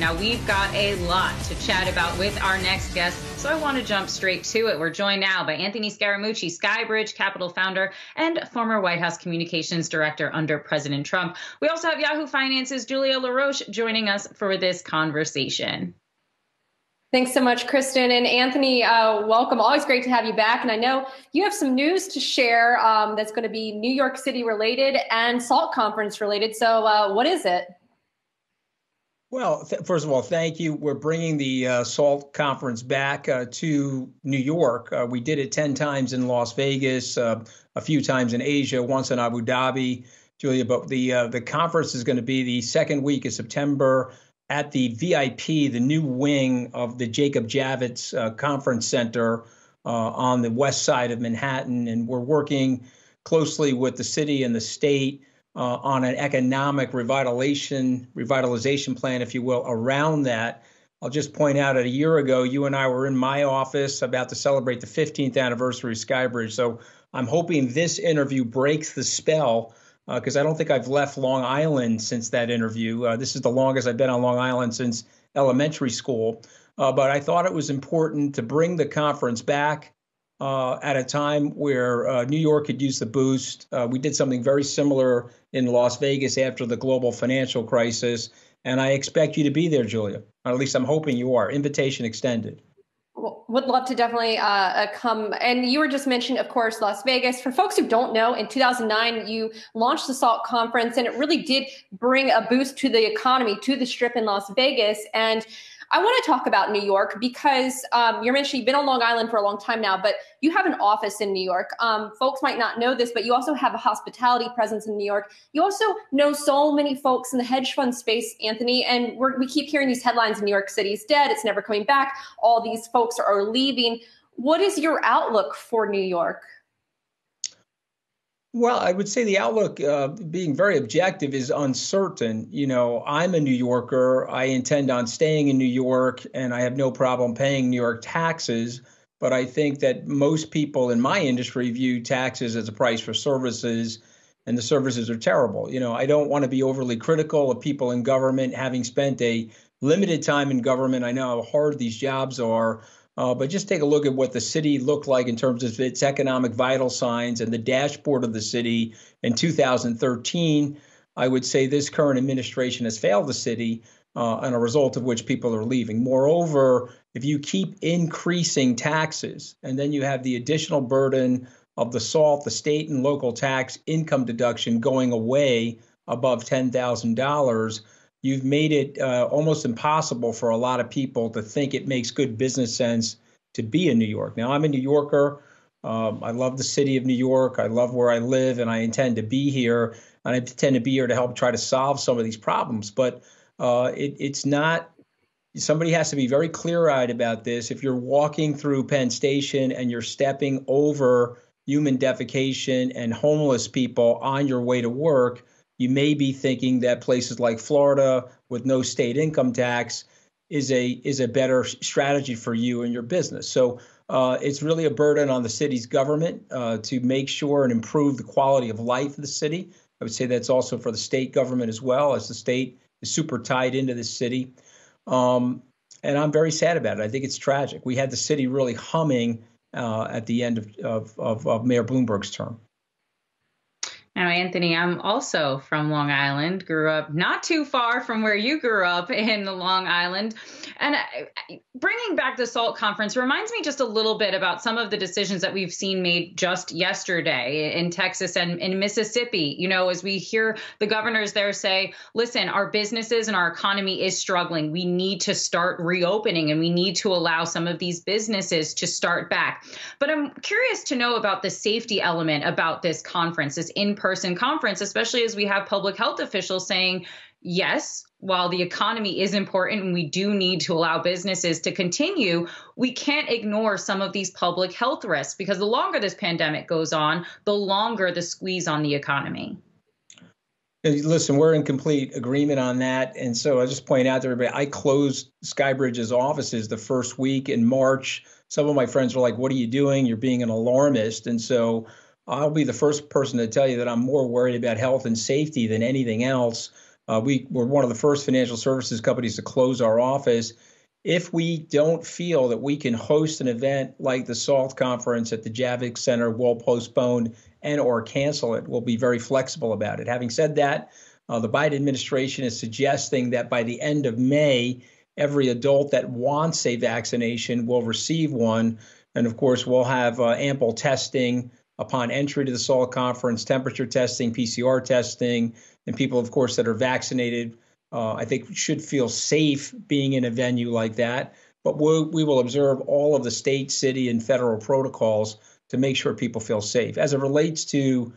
Now, we've got a lot to chat about with our next guest, so I want to jump straight to it. We're joined now by Anthony Scaramucci, SkyBridge Capital Founder and former White House Communications Director under President Trump. We also have Yahoo Finance's Julia Roche joining us for this conversation. Thanks so much, Kristin. And Anthony, welcome. Always great to have you back. And I know you have some news to share that's going to be New York City related and SALT conference related. So what is it? Well, first of all, thank you. We're bringing the SALT conference back to New York. We did it 10 times in Las Vegas, a few times in Asia, once in Abu Dhabi, Julia. But the conference is going to be the second week of September at the VIP, the new wing of the Jacob Javits Conference Center on the west side of Manhattan. And we're working closely with the city and the state on an economic revitalization plan, if you will, around that. I'll just point out that a year ago, you and I were in my office about to celebrate the 15th anniversary of SkyBridge. So I'm hoping this interview breaks the spell because I don't think I've left Long Island since that interview. This is the longest I've been on Long Island since elementary school. But I thought it was important to bring the conference back at a time where New York could use the boost. We did something very similar in Las Vegas after the global financial crisis, and I expect you to be there, Julia. Or at least I'm hoping you are. Invitation extended. Well, would love to definitely come. And you were just mentioned, of course, Las Vegas. For folks who don't know, in 2009, you launched the SALT conference, and it really did bring a boost to the economy, to the Strip in Las Vegas. And I want to talk about New York because you're mentioning you've been on Long Island for a long time now, but you have an office in New York. Folks might not know this, but you also have a hospitality presence in New York. You also know so many folks in the hedge fund space, Anthony, and we keep hearing these headlines: New York City is dead, it's never coming back, all these folks are leaving. What is your outlook for New York? Well, I would say the outlook, being very objective, is uncertain. You know, I'm a New Yorker. I intend on staying in New York, and I have no problem paying New York taxes. But I think that most people in my industry view taxes as a price for services, and the services are terrible. You know, I don't want to be overly critical of people in government. Having spent a limited time in government, I know how hard these jobs are. But just take a look at what the city looked like in terms of its economic vital signs and the dashboard of the city in 2013. I would say this current administration has failed the city, and a result of which people are leaving. Moreover, if you keep increasing taxes and then you have the additional burden of the SALT, the state and local tax income deduction going away above $10,000, you've made it almost impossible for a lot of people to think it makes good business sense to be in New York. Now, I'm a New Yorker. I love the city of New York. I love where I live, and I intend to be here. And I intend to be here to help try to solve some of these problems. But it's not, somebody has to be very clear-eyed about this. If you're walking through Penn Station and you're stepping over human defecation and homeless people on your way to work, you may be thinking that places like Florida with no state income tax is a better strategy for you and your business. So it's really a burden on the city's government to make sure and improve the quality of life of the city. I would say that's also for the state government as well, as the state is super tied into this city. And I'm very sad about it. I think it's tragic. We had the city really humming at the end of Mayor Bloomberg's term. Now, Anthony, I'm also from Long Island, grew up not too far from where you grew up in Long Island. And bringing back the SALT conference reminds me just a little bit about some of the decisions that we've seen made just yesterday in Texas and in Mississippi. You know, as we hear the governors there say, listen, our businesses and our economy is struggling. We need to start reopening and we need to allow some of these businesses to start back. But I'm curious to know about the safety element about this conference, this in-person conference, especially as we have public health officials saying, yes, while the economy is important and we do need to allow businesses to continue, we can't ignore some of these public health risks because the longer this pandemic goes on, the longer the squeeze on the economy. Listen, we're in complete agreement on that. And so I just point out to everybody, I closed SkyBridge's offices the first week in March. Some of my friends were like, what are you doing? You're being an alarmist. And so I'll be the first person to tell you that I'm more worried about health and safety than anything else. We were one of the first financial services companies to close our office. If we don't feel that we can host an event like the SALT conference at the Javits Center, we'll postpone and or cancel it. We'll be very flexible about it. Having said that, the Biden administration is suggesting that by the end of May, every adult that wants a vaccination will receive one. And of course, we'll have ample testing upon entry to the SALT conference, temperature testing, PCR testing, and people, of course, that are vaccinated, I think should feel safe being in a venue like that. But we will observe all of the state, city, and federal protocols to make sure people feel safe. As it relates to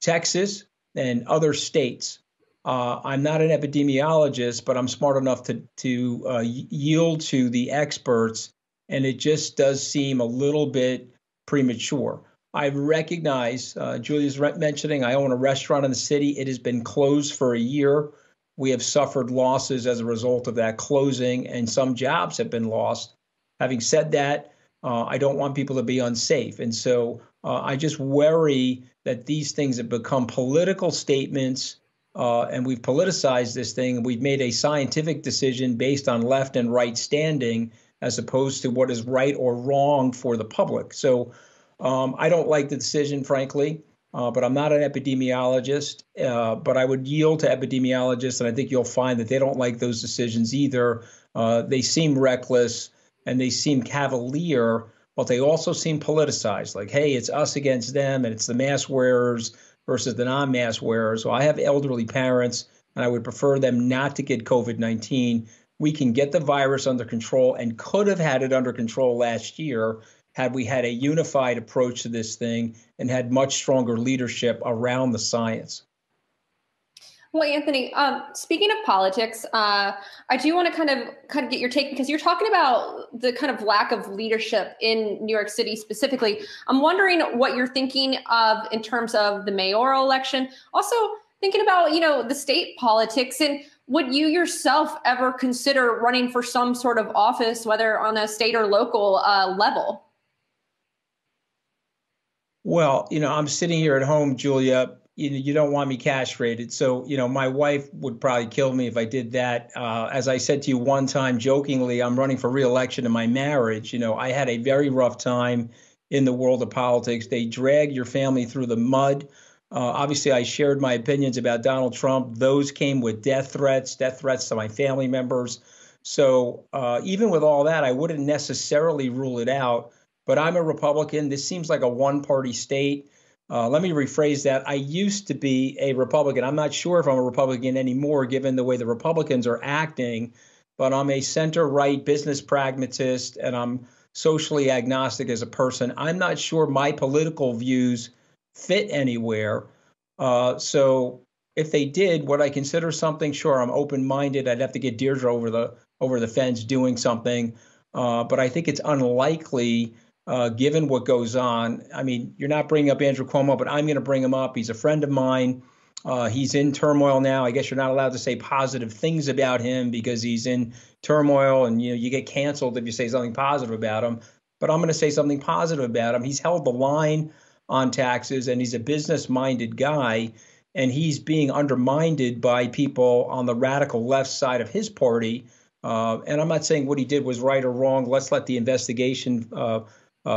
Texas and other states, I'm not an epidemiologist, but I'm smart enough to yield to the experts, and it just does seem a little bit premature. I recognize, Julia's mentioning, I own a restaurant in the city. It has been closed for a year. We have suffered losses as a result of that closing, and some jobs have been lost. Having said that, I don't want people to be unsafe. And so I just worry that these things have become political statements, and we've politicized this thing. We've made a scientific decision based on left and right standing as opposed to what is right or wrong for the public. So I don't like the decision, frankly, but I'm not an epidemiologist, but I would yield to epidemiologists, and I think you'll find that they don't like those decisions either. They seem reckless and they seem cavalier, but they also seem politicized, like, hey, it's us against them, and it's the mask wearers versus the non-mask wearers. So I have elderly parents, and I would prefer them not to get COVID-19. We can get the virus under control and could have had it under control last year had we had a unified approach to this thing and had much stronger leadership around the science. Well, Anthony, speaking of politics, I do want to kind of get your take, because you're talking about the kind of lack of leadership in New York City specifically. I'm wondering what you're thinking of in terms of the mayoral election. Also thinking about, the state politics, and would you yourself ever consider running for some sort of office, whether on a state or local level? Well, I'm sitting here at home, Julia. You don't want me castrated. So, my wife would probably kill me if I did that. As I said to you one time jokingly, I'm running for re-election in my marriage. I had a very rough time in the world of politics. They drag your family through the mud. Obviously, I shared my opinions about Donald Trump. Those came with death threats to my family members. So even with all that, I wouldn't necessarily rule it out. But I'm a Republican. This seems like a one-party state. Let me rephrase that. I used to be a Republican. I'm not sure if I'm a Republican anymore, given the way the Republicans are acting, but I'm a center-right business pragmatist, and I'm socially agnostic as a person. I'm not sure my political views fit anywhere. So if they did, would I consider something? Sure, I'm open-minded. I'd have to get Deirdre over the fence doing something. But I think it's unlikely, given what goes on. I mean, you're not bringing up Andrew Cuomo, but I'm going to bring him up. He's a friend of mine. He's in turmoil now. I guess you're not allowed to say positive things about him because he's in turmoil, and you get canceled if you say something positive about him. But I'm going to say something positive about him. He's held the line on taxes, and he's a business-minded guy, and he's being undermined by people on the radical left side of his party. And I'm not saying what he did was right or wrong. Let's let the investigation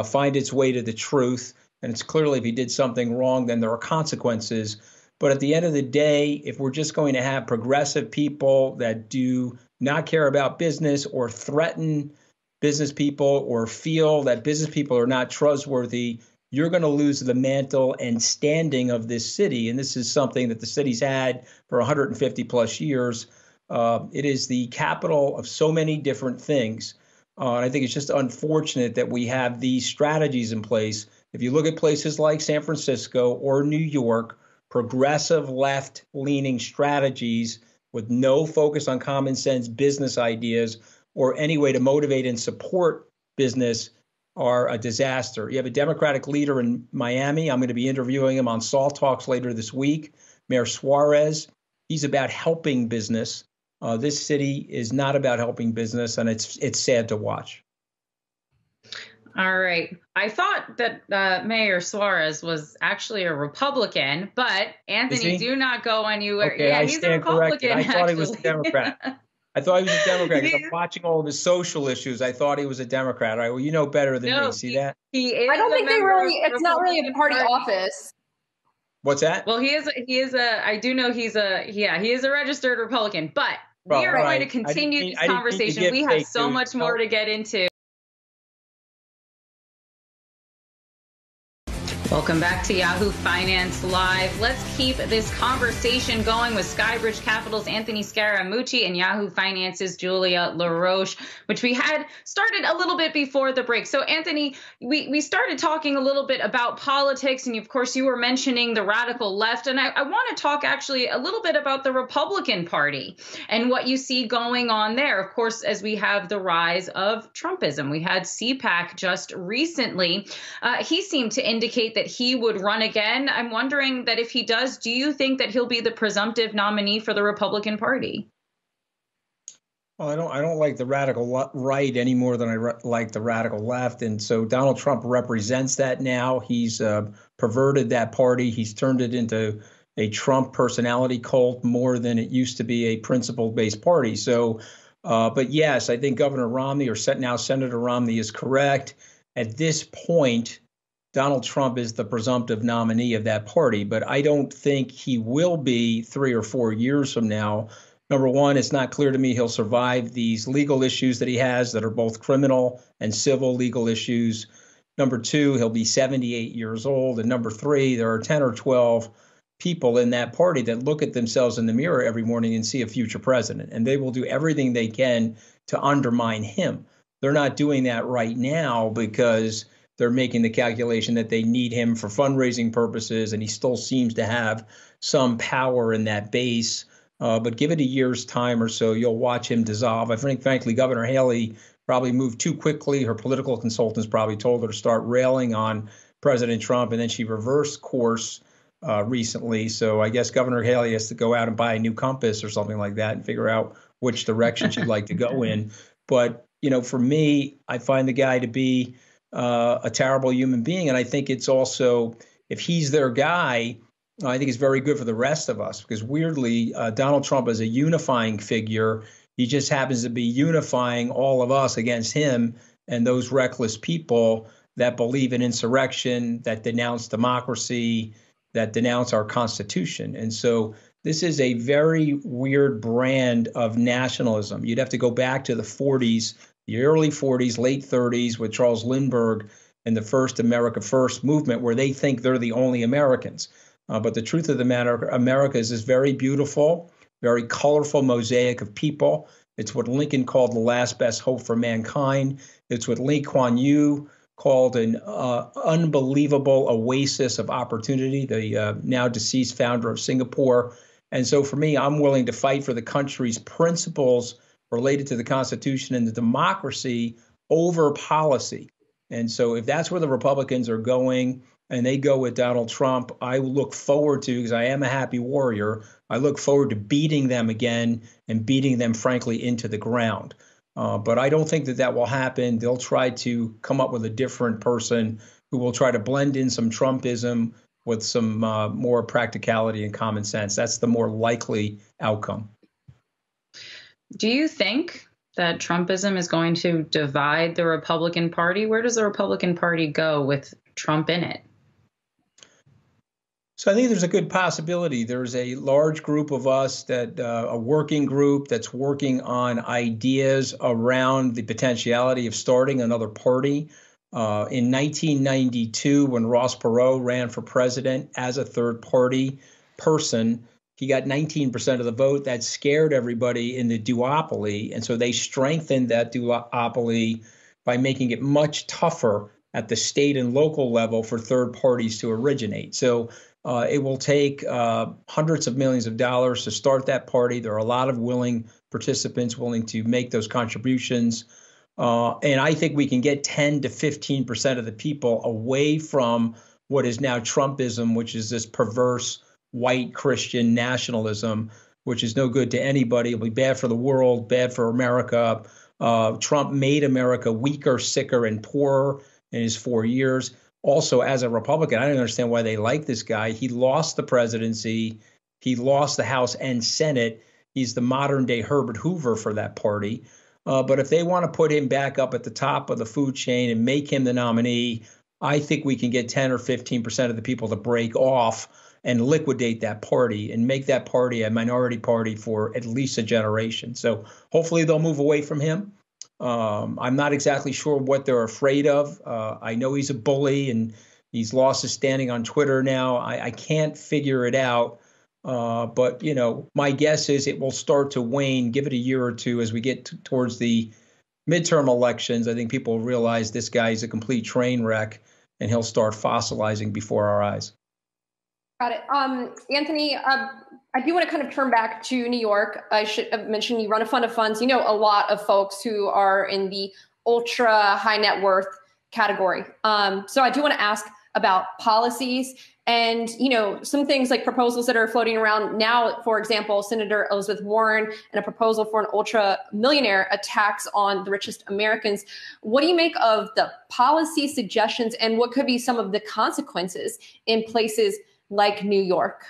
find its way to the truth. And it's clearly if he did something wrong, then there are consequences. But at the end of the day, if we're just going to have progressive people that do not care about business or threaten business people or feel that business people are not trustworthy, you're going to lose the mantle and standing of this city. And this is something that the city's had for 150 plus years. It is the capital of so many different things. And I think it's just unfortunate that we have these strategies in place. If you look at places like San Francisco or New York, progressive left-leaning strategies with no focus on common sense business ideas or any way to motivate and support business are a disaster. You have a Democratic leader in Miami. I'm going to be interviewing him on Salt Talks later this week. Mayor Suarez, he's about helping business. This city is not about helping business, and it's sad to watch. All right. I thought that Mayor Suarez was actually a Republican, but Anthony, do not go anywhere. Okay, Yeah, I he's a stand corrected. Republican, I thought he was a actually. Democrat. I thought he was a Democrat because I'm watching all of his social issues. I thought he was a Democrat. All right, well, you know better than me. No, See that? he is I don't a think they member of really, the it's not really a Republican party office. What's that? Well, he is a, I do know he is a registered Republican, but we are going to continue this conversation. We have so much more to get into. Welcome back to Yahoo Finance Live. Let's keep this conversation going with SkyBridge Capital's Anthony Scaramucci and Yahoo Finance's Julia LaRoche, which we had started a little bit before the break. So, Anthony, we started talking a little bit about politics, and of course, you were mentioning the radical left. And I want to talk actually a little bit about the Republican Party and what you see going on there. Of course, as we have the rise of Trumpism, we had CPAC just recently. He seemed to indicate that he would run again. I'm wondering that if he does, do you think that he'll be the presumptive nominee for the Republican Party? Well, I don't like the radical right any more than I like the radical left. And so Donald Trump represents that now. He's perverted that party. He's turned it into a Trump personality cult more than it used to be a principle-based party. So, but yes, I think Governor Romney, or now Senator Romney, is correct. At this point, Donald Trump is the presumptive nominee of that party, but I don't think he will be 3 or 4 years from now. Number one, it's not clear to me he'll survive these legal issues that he has that are both criminal and civil legal issues. Number two, he'll be 78 years old. And number three, there are 10 or 12 people in that party that look at themselves in the mirror every morning and see a future president, and they will do everything they can to undermine him. They're not doing that right now because they're making the calculation that they need him for fundraising purposes, and he still seems to have some power in that base. But give it a year's time or so, you'll watch him dissolve. I think, frankly, Governor Haley probably moved too quickly. Her political consultants probably told her to start railing on President Trump, and then she reversed course recently. So I guess Governor Haley has to go out and buy a new compass or something like that and figure out which direction she'd like to go in. But, you know, for me, I find the guy to be a terrible human being. And I think it's also, if he's their guy, I think it's very good for the rest of us, because weirdly, Donald Trump is a unifying figure. He just happens to be unifying all of us against him and those reckless people that believe in insurrection, that denounce democracy, that denounce our Constitution. And so this is a very weird brand of nationalism. You'd have to go back to the 40s, the early 40s, late 30s with Charles Lindbergh and the first America First movement, where they think they're the only Americans. But the truth of the matter, America is this very beautiful, very colorful mosaic of people. It's what Lincoln called the last best hope for mankind. It's what Lee Kuan Yew called an unbelievable oasis of opportunity, the now deceased founder of Singapore. And so for me, I'm willing to fight for the country's principles related to the Constitution and the democracy over policy. And so if that's where the Republicans are going and they go with Donald Trump, I look forward to, because I am a happy warrior, I look forward to beating them again and beating them, frankly, into the ground. But I don't think that that will happen. They'll try to come up with a different person who will try to blend in some Trumpism with some more practicality and common sense. That's the more likely outcome. Do you think that Trumpism is going to divide the Republican Party? Where does the Republican Party go with Trump in it? So I think there's a good possibility. There's a large group of us, that a working group that's working on ideas around the potentiality of starting another party. In 1992, when Ross Perot ran for president as a third party person, he got 19% of the vote. That scared everybody in the duopoly. And so they strengthened that duopoly by making it much tougher at the state and local level for third parties to originate. So it will take hundreds of millions of dollars to start that party. There are a lot of willing participants willing to make those contributions. And I think we can get 10 to 15% of the people away from what is now Trumpism, which is this perverse white Christian nationalism, which is no good to anybody. It'll be bad for the world, bad for America. Trump made America weaker, sicker, and poorer. in his 4 years. Also, as a Republican, I don't understand why they like this guy. He lost the presidency. He lost the House and Senate. He's the modern day Herbert Hoover for that party. But if they want to put him back up at the top of the food chain and make him the nominee, I think we can get 10 or 15% of the people to break off and liquidate that party and make that party a minority party for at least a generation. So hopefully they'll move away from him. I'm not exactly sure what they're afraid of. I know he's a bully and he's lost his standing on Twitter now. I can't figure it out. But, you know, my guess is it will start to wane. Give it a year or two as we get towards the midterm elections. I think people will realize this guy is a complete train wreck and he'll start fossilizing before our eyes. Got it. Anthony, I do want to kind of turn back to New York. I should have mentioned you run a fund of funds. You know a lot of folks who are in the ultra high net worth category. So I do want to ask about policies and, you know, some things like proposals that are floating around now. For example, Senator Elizabeth Warren and a proposal for an ultra millionaire, a tax on the richest Americans. What do you make of the policy suggestions and what could be some of the consequences in places like New York?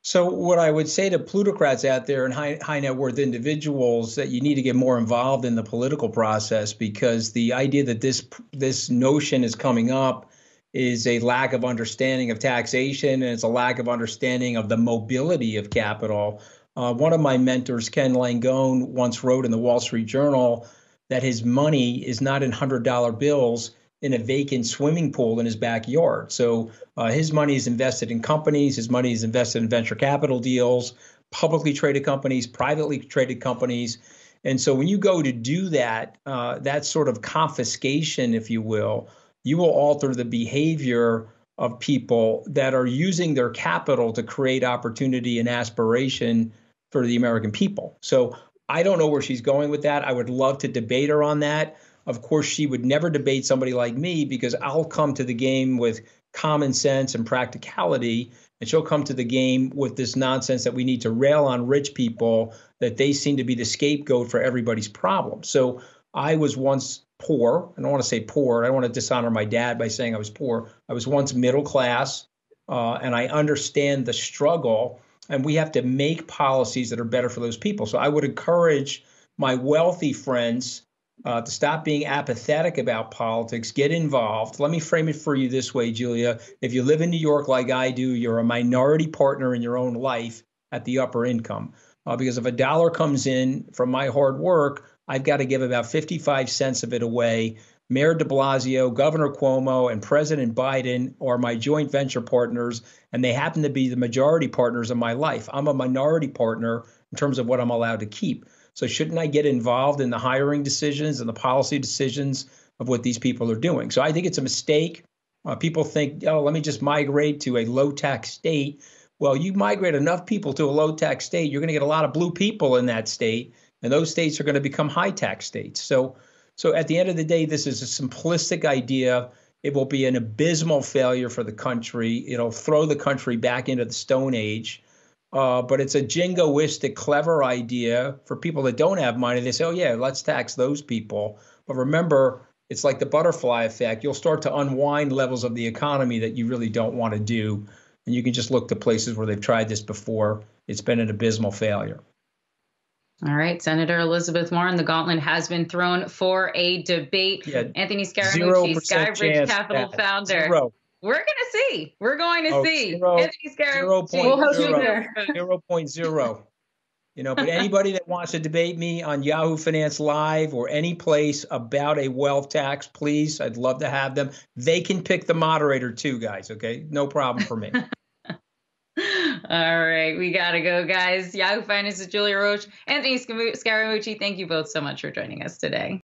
So what I would say to plutocrats out there and high net worth individuals that you need to get more involved in the political process, because the idea that this notion is coming up is a lack of understanding of taxation, and it's a lack of understanding of the mobility of capital. One of my mentors, Ken Langone, once wrote in the Wall Street Journal that his money is not in $100 bills in a vacant swimming pool in his backyard. So his money is invested in companies. His money is invested in venture capital deals, publicly traded companies, privately traded companies. And so when you go to do that, that sort of confiscation, if you will alter the behavior of people that are using their capital to create opportunity and aspiration for the American people. So I don't know where she's going with that. I would love to debate her on that. Of course, she would never debate somebody like me because I'll come to the game with common sense and practicality, and she'll come to the game with this nonsense that we need to rail on rich people, that they seem to be the scapegoat for everybody's problem. So I was once poor. I don't want to say poor. I don't want to dishonor my dad by saying I was poor. I was once middle class, and I understand the struggle, and we have to make policies that are better for those people. So I would encourage my wealthy friends to stop being apathetic about politics, get involved. Let me frame it for you this way, Julia. If you live in New York like I do, you're a minority partner in your own life at the upper income. Because if a dollar comes in from my hard work, I've got to give about 55 cents of it away. Mayor de Blasio, Governor Cuomo, and President Biden are my joint venture partners, and they happen to be the majority partners of my life. I'm a minority partner in terms of what I'm allowed to keep. So shouldn't I get involved in the hiring decisions and the policy decisions of what these people are doing? So I think it's a mistake. People think, oh, let me just migrate to a low-tax state. Well, you migrate enough people to a low-tax state, you're going to get a lot of blue people in that state, and those states are going to become high-tax states. So at the end of the day, this is a simplistic idea. It will be an abysmal failure for the country. It'll throw the country back into the Stone Age. But it's a jingoistic, clever idea for people that don't have money. They say, oh, yeah, let's tax those people. But remember, it's like the butterfly effect. You'll start to unwind levels of the economy that you really don't want to do. And you can just look to places where they've tried this before. It's been an abysmal failure. All right, Senator Elizabeth Warren, the gauntlet has been thrown for a debate. Yeah, Anthony Scaramucci, SkyBridge Capital Founder. Zero. We're going to see. We're going to see. Anthony Scaramucci. 0.0. You know, but anybody that wants to debate me on Yahoo Finance Live or any place about a wealth tax, please, I'd love to have them. They can pick the moderator too, guys, okay? No problem for me. All right, we got to go, guys. Yahoo Finance's Julia Roche, Anthony Scaramucci, thank you both so much for joining us today.